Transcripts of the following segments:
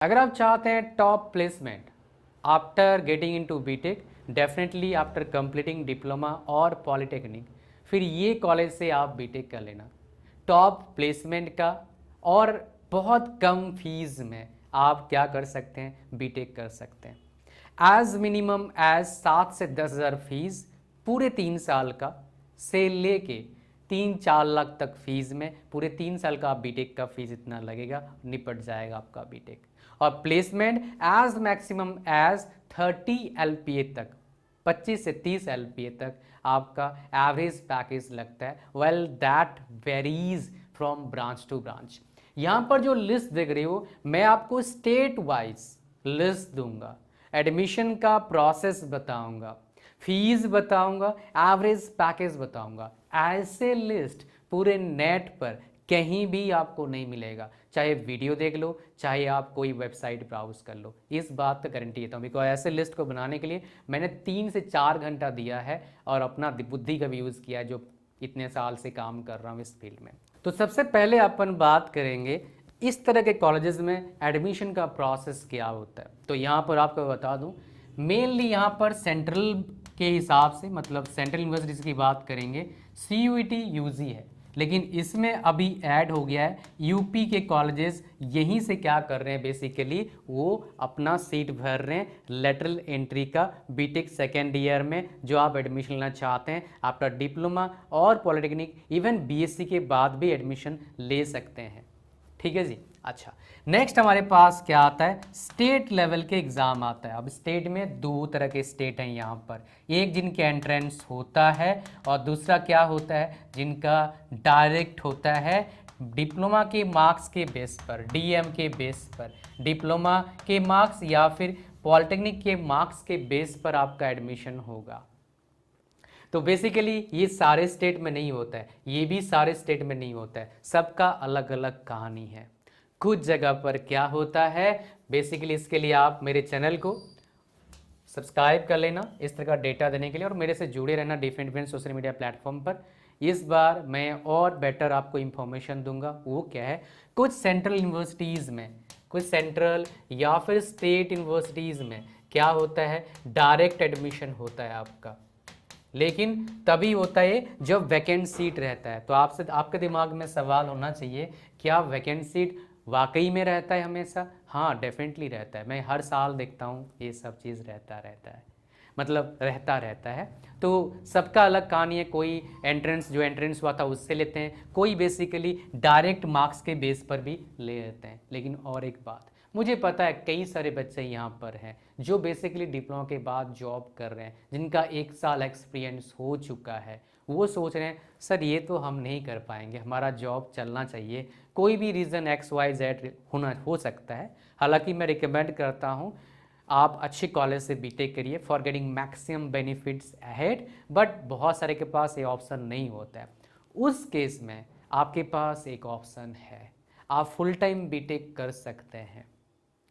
अगर आप चाहते हैं top placement after getting into BTech, definitely after completing diploma और पॉलिटेक्निक, फिर ये कॉलेज से आप बीटेक कर लेना। टॉप प्लेसमेंट का और बहुत कम फीस में आप क्या कर सकते हैं, बीटेक कर सकते हैं। एज मिनिमम एज 7 से 10 हज़ार फीस पूरे 3 साल का, से लेके 3-4 लाख तक फीस में पूरे 3 साल का आप बीटेक का फीस इतना लगेगा, निपट जाएगा आपका बीटेक। और placement as maximum as 30 LPA तक, 25 से 30 LPA तक आपका एवरेज पैकेज लगता है। Well that varies from branch to branch. यहाँ पर जो लिस्ट देख रहे हो, मैं आपको स्टेट वाइज लिस्ट दूंगा, एडमिशन का प्रोसेस बताऊंगा, फीस बताऊंगा, एवरेज पैकेज बताऊंगा। ऐसे लिस्ट पूरे नेट पर कहीं भी आपको नहीं मिलेगा, चाहे वीडियो देख लो, चाहे आप कोई वेबसाइट ब्राउज कर लो। इस बात का गारंटी देता हूँ, बिकॉज ऐसे लिस्ट को बनाने के लिए मैंने 3 से 4 घंटा दिया है और अपना बुद्धि का भी यूज़ किया है, जो इतने साल से काम कर रहा हूँ इस फील्ड में। तो सबसे पहले अपन बात करेंगे इस तरह के कॉलेजेस में एडमिशन का प्रोसेस क्या होता है। तो यहाँ पर आपको बता दूँ, मेनली यहाँ पर सेंट्रल के हिसाब से, मतलब सेंट्रल यूनिवर्सिटीज़ की बात करेंगे, CUET UG है, लेकिन इसमें अभी ऐड हो गया है यूपी के कॉलेजेस। यहीं से क्या कर रहे हैं, बेसिकली वो अपना सीट भर रहे हैं लेटरल एंट्री का बीटेक सेकेंड ईयर में। जो आप एडमिशन लेना चाहते हैं आफ्टर डिप्लोमा और पॉलिटेक्निक, इवन BSc के बाद भी एडमिशन ले सकते हैं। ठीक है जी। अच्छा, नेक्स्ट हमारे पास क्या आता है, स्टेट लेवल के एग्ज़ाम आता है। अब स्टेट में 2 तरह के स्टेट हैं यहाँ पर, एक जिनके एंट्रेंस होता है और दूसरा क्या होता है, जिनका डायरेक्ट होता है डिप्लोमा के मार्क्स के बेस पर, DM के बेस पर, डिप्लोमा के मार्क्स या फिर पॉलिटेक्निक के मार्क्स के बेस पर आपका एडमिशन होगा। तो बेसिकली ये सारे स्टेट में नहीं होता है, ये भी सारे स्टेट में नहीं होता है, सबका अलग अलग कहानी है। कुछ जगह पर क्या होता है, बेसिकली इसके लिए आप मेरे चैनल को सब्सक्राइब कर लेना इस तरह का डेटा देने के लिए, और मेरे से जुड़े रहना डिफरेंट सोशल मीडिया प्लेटफॉर्म पर। इस बार मैं और बेटर आपको इन्फॉर्मेशन दूंगा। वो क्या है, कुछ सेंट्रल यूनिवर्सिटीज़ में, कुछ सेंट्रल या फिर स्टेट यूनिवर्सिटीज़ में क्या होता है, डायरेक्ट एडमिशन होता है आपका, लेकिन तभी होता है जब वैकेंट सीट रहता है। तो आपसे, आपके दिमाग में सवाल होना चाहिए, क्या वैकेंट सीट वाकई में रहता है हमेशा? हाँ, डेफिनेटली रहता है। मैं हर साल देखता हूँ ये सब चीज़ रहता है, मतलब रहता है। तो सबका अलग कहानी है। कोई एंट्रेंस, जो एंट्रेंस हुआ था उससे लेते हैं, कोई बेसिकली डायरेक्ट मार्क्स के बेस पर भी ले लेते हैं। लेकिन और एक बात, मुझे पता है कई सारे बच्चे यहाँ पर हैं जो बेसिकली डिप्लोमा के बाद जॉब कर रहे हैं, जिनका 1 साल एक्सपीरियंस हो चुका है। वो सोच रहे हैं सर ये तो हम नहीं कर पाएंगे, हमारा जॉब चलना चाहिए, कोई भी रीज़न XYZ हो सकता है। हालांकि मैं रिकमेंड करता हूँ आप अच्छे कॉलेज से बीटेक करिए for getting maximum benefits ahead, but बहुत सारे के पास ये ऑप्शन नहीं होता है। उस केस में आपके पास एक ऑप्शन है, आप फुल टाइम बीटेक कर सकते हैं।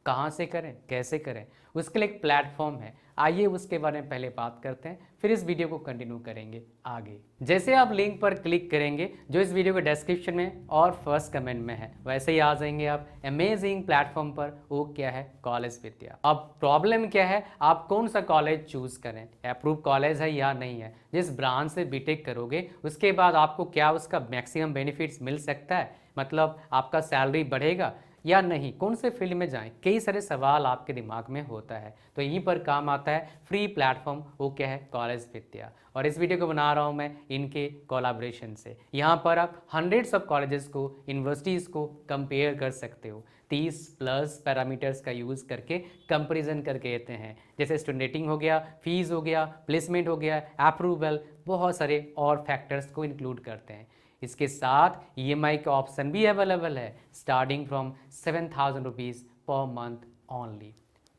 कहाँ से करें, कैसे करें, उसके लिए एक प्लेटफॉर्म है। आइए उसके बारे में पहले बात करते हैं, फिर इस वीडियो को कंटिन्यू करेंगे आगे। जैसे आप लिंक पर क्लिक करेंगे जो इस वीडियो के डिस्क्रिप्शन में और फर्स्ट कमेंट में है, वैसे ही आ जाएंगे आप अमेजिंग प्लेटफॉर्म पर। वो क्या है, कॉलेज विद्या। अब प्रॉब्लम क्या है, आप कौन सा कॉलेज चूज करें, अप्रूव कॉलेज है या नहीं है। जिस ब्रांच से बीटेक करोगे उसके बाद आपको क्या उसका मैक्सिमम बेनिफिट्स मिल सकता है, मतलब आपका सैलरी बढ़ेगा या नहीं, कौन से फील्ड में जाएं, कई सारे सवाल आपके दिमाग में होता है। तो यहीं पर काम आता है फ्री प्लेटफॉर्म, वो क्या है, कॉलेज विद्या। और इस वीडियो को बना रहा हूं मैं इनके कोलैबोरेशन से। यहाँ पर आप हंड्रेड्स ऑफ कॉलेजेस को, यूनिवर्सिटीज़ को कंपेयर कर सकते हो, 30+ पैरामीटर्स का यूज़ करके कंपेरिजन करके देते हैं। जैसे स्टूडेंट रेटिंग हो गया, फीस हो गया, प्लेसमेंट हो गया, अप्रूवल, बहुत सारे और फैक्टर्स को इंक्लूड करते हैं। इसके साथ EMI का ऑप्शन भी अवेलेबल है, starting from 7,000 rupees per month only.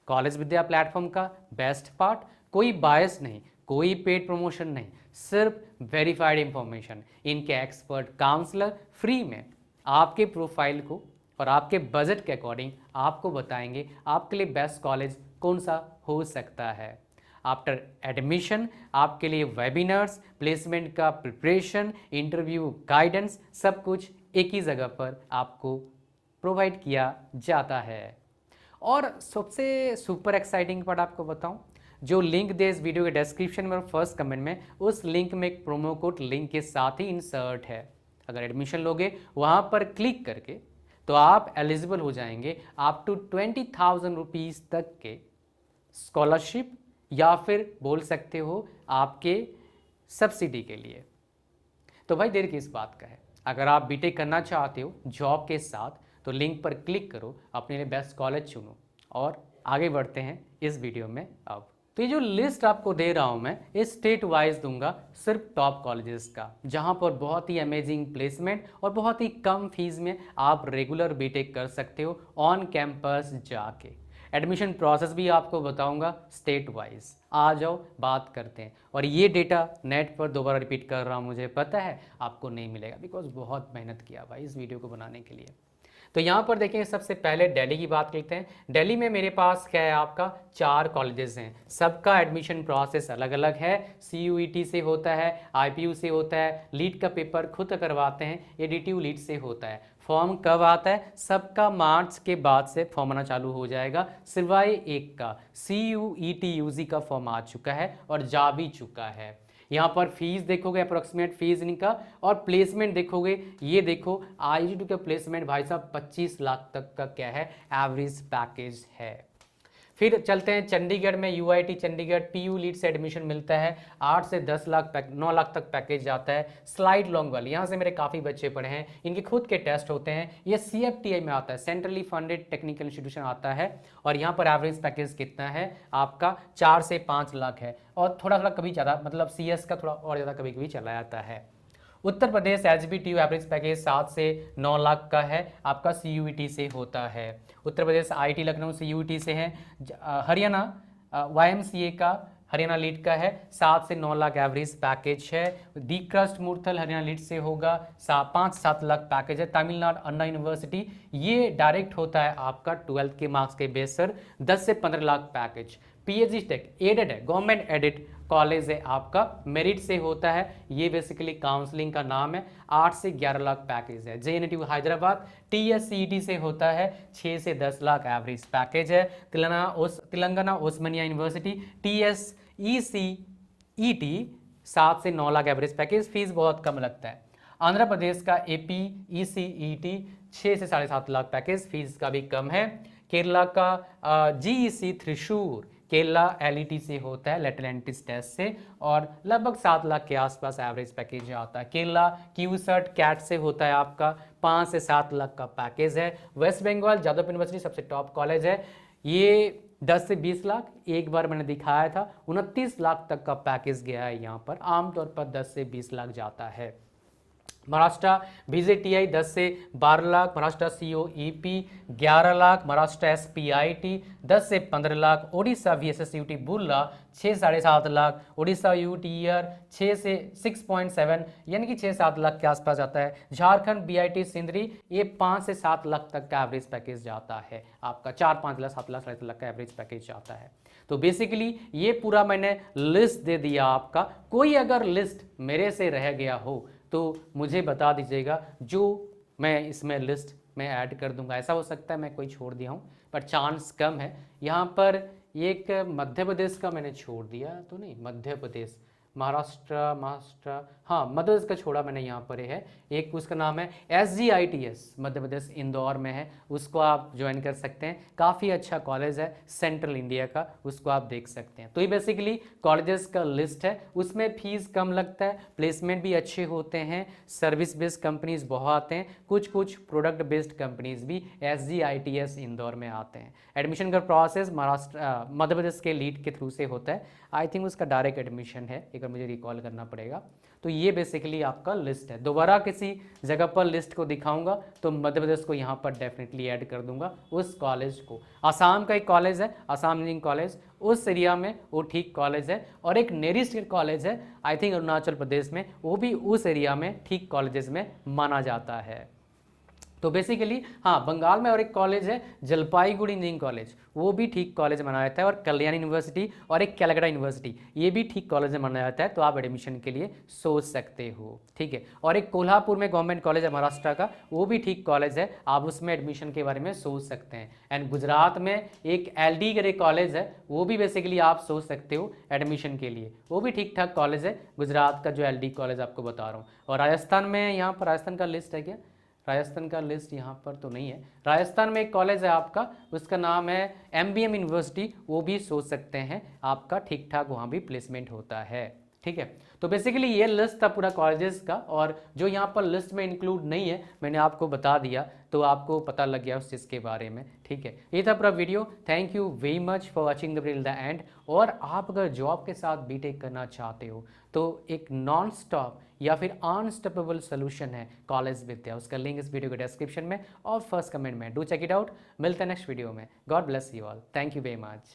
College Vidya platform का बेस्ट पार्ट, कोई बायस नहीं, कोई पेड प्रमोशन नहीं, सिर्फ वेरीफाइड इंफॉर्मेशन। इनके एक्सपर्ट काउंसलर फ्री में आपके प्रोफाइल को और आपके बजट के अकॉर्डिंग आपको बताएंगे आपके लिए बेस्ट कॉलेज कौन सा हो सकता है। आफ्टर एडमिशन आपके लिए वेबिनार्स, प्लेसमेंट का प्रिपरेशन, इंटरव्यू गाइडेंस, सब कुछ एक ही जगह पर आपको प्रोवाइड किया जाता है। और सबसे सुपर एक्साइटिंग पार्ट आपको बताऊं, जो लिंक दे इस वीडियो के डिस्क्रिप्शन में और फर्स्ट कमेंट में, उस लिंक में एक प्रोमो कोड लिंक के साथ ही इंसर्ट है। अगर एडमिशन लोगे वहाँ पर क्लिक करके तो आप एलिजिबल हो जाएंगे अप टू 20,000 रुपीज़ तक के स्कॉलरशिप, या फिर बोल सकते हो आपके सब्सिडी के लिए। तो भाई देर किस बात का है, अगर आप बीटेक करना चाहते हो जॉब के साथ तो लिंक पर क्लिक करो, अपने लिए बेस्ट कॉलेज चुनो। और आगे बढ़ते हैं इस वीडियो में। अब तो ये जो लिस्ट आपको दे रहा हूँ मैं, ये स्टेट वाइज दूंगा, सिर्फ टॉप कॉलेजेस का, जहाँ पर बहुत ही अमेजिंग प्लेसमेंट और बहुत ही कम फीस में आप रेगुलर बीटेक कर सकते हो ऑन कैंपस जाके। एडमिशन प्रोसेस भी आपको बताऊंगा स्टेट वाइज। आ जाओ बात करते हैं। और ये डेटा नेट पर दोबारा रिपीट कर रहा हूँ, मुझे पता है आपको नहीं मिलेगा, बिकॉज बहुत मेहनत किया भाई इस वीडियो को बनाने के लिए। तो यहाँ पर देखें, सबसे पहले दिल्ली की बात करते हैं। दिल्ली में मेरे पास क्या है, आपका 4 कॉलेजेस हैं, सबका एडमिशन प्रोसेस अलग अलग है। CUET से होता है, IPU से होता है, लीड का पेपर खुद करवाते हैं, ADTU लीड से होता है। फॉर्म कब आता है, सबका मार्च के बाद से फॉर्म आना चालू हो जाएगा, सिवाय एक का। CUET UG का फॉर्म आ चुका है और जा भी चुका है। यहाँ पर फीस देखोगे, अप्रोक्सीमेट फीस इनका, और प्लेसमेंट देखोगे, ये देखो IIT का प्लेसमेंट भाई साहब 25 लाख तक का क्या है, एवरेज पैकेज है। फिर चलते हैं चंडीगढ़ में, UIT चंडीगढ़ PU लीड से एडमिशन मिलता है, 8 से 10 लाख 9 लाख तक पैकेज जाता है। स्लाइड लॉन्ग वाली, यहाँ से मेरे काफ़ी बच्चे पढ़े हैं, इनके खुद के टेस्ट होते हैं। ये CFTI में आता है, सेंट्रली फंडेड टेक्निकल इंस्टीट्यूशन आता है, और यहाँ पर एवरेज पैकेज कितना है आपका, 4 से 5 लाख है, और थोड़ा थोड़ा कभी ज़्यादा, मतलब CS का थोड़ा और ज़्यादा कभी कभी चला जाता है। Uttar Pradesh HBTU average package 7 से 9 लाख का है, आपका CUET से होता है। उत्तर प्रदेश IIT लखनऊ CUET से है। हरियाणा YMCA का, हरियाणा लीड का है, 7 से 9 लाख एवरेज पैकेज है। दी क्रस्ट मूर्थल हरियाणा लीड से होगा, 5-7 लाख पैकेज है। तमिलनाडु अन्ना यूनिवर्सिटी, ये डायरेक्ट होता है आपका 12th के मार्क्स के बेस पर, 10 से 15 lakh package. PHD tech aided है, गवर्नमेंट एडेड कॉलेज है आपका, मेरिट से होता है, ये बेसिकली काउंसलिंग का नाम है, 8 से 11 लाख पैकेज है। JNTU हैदराबाद TSCET से होता है, 6 से 10 लाख एवरेज पैकेज है। तेलंगाना ओस्मानिया यूनिवर्सिटी TSECET 7 से 9 लाख एवरेज पैकेज, फीस बहुत कम लगता है। आंध्र प्रदेश का APECET 6 से 7.5 लाख पैकेज, फीस का भी कम है। केरला का GEC त्रिशूर, केरला LET से होता है, लेटलेंटिस टेस्ट से, और लगभग 7 लाख के आसपास एवरेज पैकेज आता है। केरला QCERT कैट से होता है आपका, 5 से 7 लाख का पैकेज है। वेस्ट बंगाल जादव यूनिवर्सिटी सबसे टॉप कॉलेज है, ये 10 से 20 लाख, एक बार मैंने दिखाया था, 29 लाख तक का पैकेज गया है यहाँ पर, आमतौर पर 10 से 20 लाख जाता है। महाराष्ट्र BJTI 10 से 12 लाख, महाराष्ट्र COEP 11 लाख, महाराष्ट्र SPIT 10 से 15 लाख, ओडिशा VSSUT बुर्ला 6-7.5 लाख, ओडिशा UTR 6 से 6.7 यानी कि 6-7 लाख के आसपास जाता है। झारखंड BIT सिंदरी, ये 5 से 7 लाख तक का एवरेज पैकेज जाता है आपका, 4-5 लाख 7 लाख 7.5 लाख का एवरेज पैकेज जाता है। तो बेसिकली ये पूरा मैंने लिस्ट दे दिया आपका। कोई अगर लिस्ट मेरे से रह गया हो तो मुझे बता दीजिएगा, जो मैं इसमें लिस्ट में ऐड कर दूंगा। ऐसा हो सकता है मैं कोई छोड़ दिया हूँ, पर चांस कम है। यहाँ पर एक मध्य प्रदेश का मैंने छोड़ दिया तो नहीं, मध्य प्रदेश, महाराष्ट्र, हाँ मध्य प्रदेश का छोड़ा मैंने, यहाँ पर है एक, उसका नाम है SGITS, मध्य प्रदेश इंदौर में है, उसको आप ज्वाइन कर सकते हैं। काफ़ी अच्छा कॉलेज है, सेंट्रल इंडिया का, उसको आप देख सकते हैं। तो ये बेसिकली कॉलेजेस का लिस्ट है, उसमें फीस कम लगता है, प्लेसमेंट भी अच्छे होते हैं, सर्विस बेस्ड कंपनीज बहुत आते हैं, कुछ प्रोडक्ट बेस्ड कंपनीज भी SGITS इंदौर में आते हैं। एडमिशन का प्रोसेस महाराष्ट्र मध्य प्रदेश के लीड के थ्रू से होता है, आई थिंक उसका डायरेक्ट एडमिशन है, एक बार मुझे रिकॉल करना पड़ेगा। तो ये बेसिकली आपका लिस्ट है। दोबारा किसी जगह पर लिस्ट को दिखाऊंगा तो मध्य प्रदेश को यहाँ पर डेफिनेटली ऐड कर दूंगा, उस कॉलेज को। आसाम का एक कॉलेज है, आसाम इंजीनियरिंग कॉलेज, उस एरिया में वो ठीक कॉलेज है। और एक नेरिस्ट कॉलेज है, आई थिंक अरुणाचल प्रदेश में, वो भी उस एरिया में ठीक कॉलेजेस में माना जाता है। तो बेसिकली हाँ, बंगाल में और एक कॉलेज है जलपाईगुड़ी इंजीनियरिंग कॉलेज, वो भी ठीक कॉलेज माना जाता है, और कल्याण यूनिवर्सिटी और एक कैलकाटा यूनिवर्सिटी, ये भी ठीक कॉलेज में माना जाता है, तो आप एडमिशन के लिए सोच सकते हो, ठीक है। और एक कोल्हापुर में गवर्नमेंट कॉलेज है महाराष्ट्र का, वो भी ठीक कॉलेज है, आप उसमें एडमिशन के बारे में सोच सकते हैं। एंड गुजरात में एक LD करे कॉलेज है, वो भी बेसिकली आप सोच सकते हो एडमिशन के लिए, वो भी ठीक ठाक कॉलेज है गुजरात का, जो LD कॉलेज आपको बता रहा हूँ। और राजस्थान में, यहाँ पर राजस्थान का लिस्ट है क्या, राजस्थान का लिस्ट यहाँ पर तो नहीं है। राजस्थान में एक कॉलेज है आपका, उसका नाम है MBM यूनिवर्सिटी, वो भी सोच सकते हैं, आपका ठीक ठाक वहाँ भी प्लेसमेंट होता है, ठीक है। तो बेसिकली ये लिस्ट था पूरा कॉलेजेस का, और जो यहाँ पर लिस्ट में इंक्लूड नहीं है मैंने आपको बता दिया, तो आपको पता लग गया उस चीज़ के बारे में, ठीक है। ये था पूरा video. Thank you very much for watching the till the end. और आप अगर जॉब के साथ बीटेक करना चाहते हो तो एक नॉन स्टॉप या फिर अनस्टॉपेबल सोल्यूशन है कॉलेज विद्या, उसका लिंक इस वीडियो के डिस्क्रिप्शन में और फर्स्ट कमेंट में, डू चेक इट आउट। मिलते हैं नेक्स्ट वीडियो में। God bless you all, thank you very much.